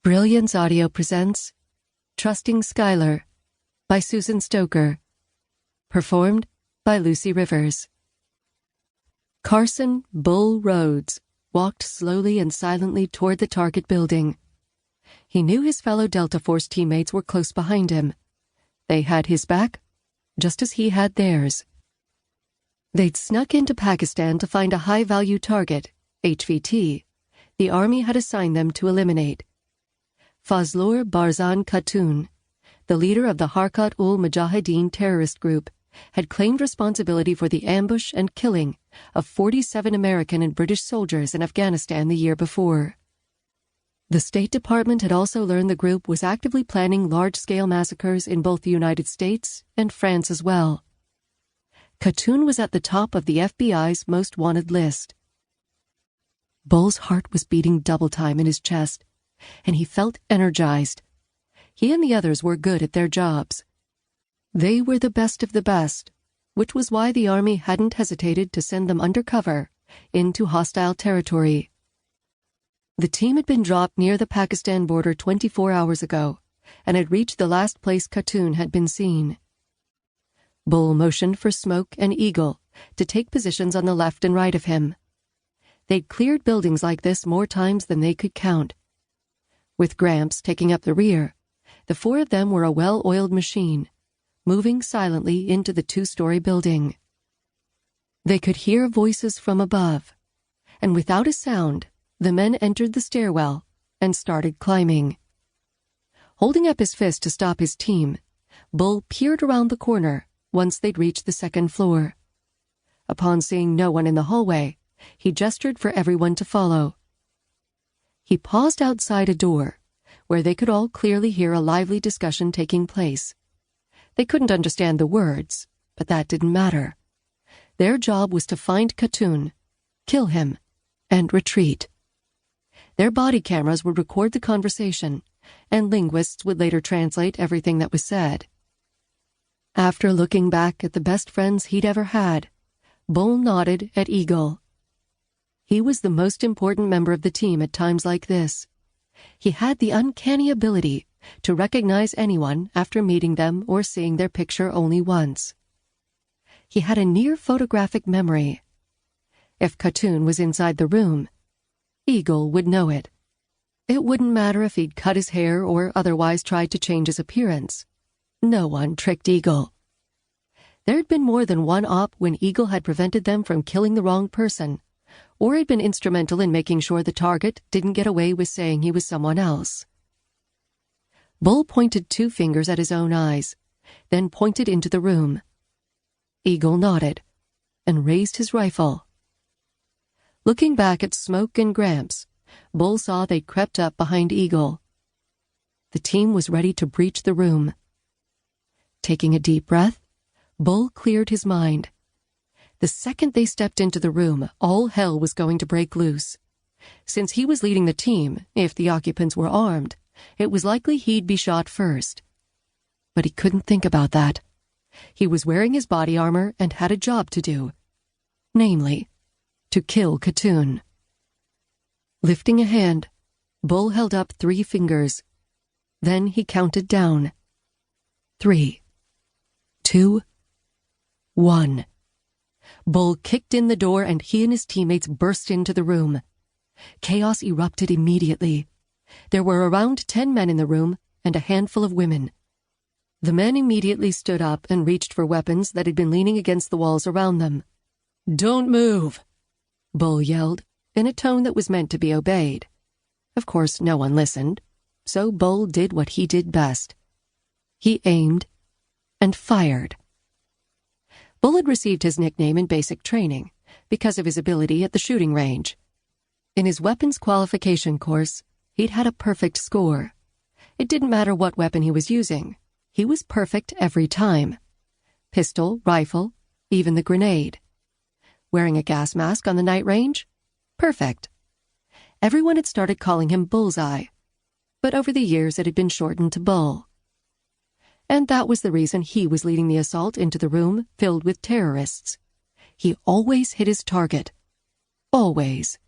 Brilliance Audio presents Trusting Skylar by Susan Stoker. Performed by Lucy Rivers. Carson "Bull" Rhodes walked slowly and silently toward the target building. He knew his fellow Delta Force teammates were close behind him. They had his back, just as he had theirs. They'd snuck into Pakistan to find a high-value target, HVT, the Army had assigned them to eliminate. Fazlur Barzan Khatun, the leader of the Harkat-ul-Mujahideen terrorist group, had claimed responsibility for the ambush and killing of 47 American and British soldiers in Afghanistan the year before. The State Department had also learned the group was actively planning large-scale massacres in both the United States and France as well. Khatun was at the top of the FBI's most wanted list. Bull's heart was beating double time in his chest, and he felt energized. He and the others were good at their jobs. They were the best of the best, which was why the Army hadn't hesitated to send them undercover into hostile territory. The team had been dropped near the Pakistan border 24 hours ago and had reached the last place Khatun had been seen. Bull motioned for Smoke and Eagle to take positions on the left and right of him. They'd cleared buildings like this more times than they could count. With Gramps taking up the rear, the four of them were a well-oiled machine, moving silently into the two-story building. They could hear voices from above, and without a sound, the men entered the stairwell and started climbing. Holding up his fist to stop his team, Bull peered around the corner once they'd reached the second floor. Upon seeing no one in the hallway, he gestured for everyone to follow. He paused outside a door, where they could all clearly hear a lively discussion taking place. They couldn't understand the words, but that didn't matter. Their job was to find Khatun, kill him, and retreat. Their body cameras would record the conversation, and linguists would later translate everything that was said. After looking back at the best friends he'd ever had, Bull nodded at Eagle. He was the most important member of the team at times like this. He had the uncanny ability to recognize anyone after meeting them or seeing their picture only once. He had a near photographic memory. If Khatun was inside the room, Eagle would know it. It wouldn't matter if he'd cut his hair or otherwise tried to change his appearance. No one tricked Eagle. There'd been more than one op when Eagle had prevented them from killing the wrong person, or had been instrumental in making sure the target didn't get away with saying he was someone else. Bull pointed 2 fingers at his own eyes, then pointed into the room. Eagle nodded and raised his rifle. Looking back at Smoke and Gramps, Bull saw they'd crept up behind Eagle. The team was ready to breach the room. Taking a deep breath, Bull cleared his mind. The second they stepped into the room, all hell was going to break loose. Since he was leading the team, if the occupants were armed, it was likely he'd be shot first. But he couldn't think about that. He was wearing his body armor and had a job to do. Namely, to kill Khatun. Lifting a hand, Bull held up 3 fingers. Then he counted down. 3, 2, 1. Bull kicked in the door and he and his teammates burst into the room. Chaos erupted immediately. There were around 10 men in the room and a handful of women. The men immediately stood up and reached for weapons that had been leaning against the walls around them. "Don't move," Bull yelled, in a tone that was meant to be obeyed. Of course, no one listened, so Bull did what he did best. He aimed and fired. Bull had received his nickname in basic training because of his ability at the shooting range. In his weapons qualification course, he'd had a perfect score. It didn't matter what weapon he was using. He was perfect every time. Pistol, rifle, even the grenade. Wearing a gas mask on the night range? Perfect. Everyone had started calling him Bullseye, but over the years it had been shortened to Bull. And that was the reason he was leading the assault into the room filled with terrorists. He always hit his target. Always.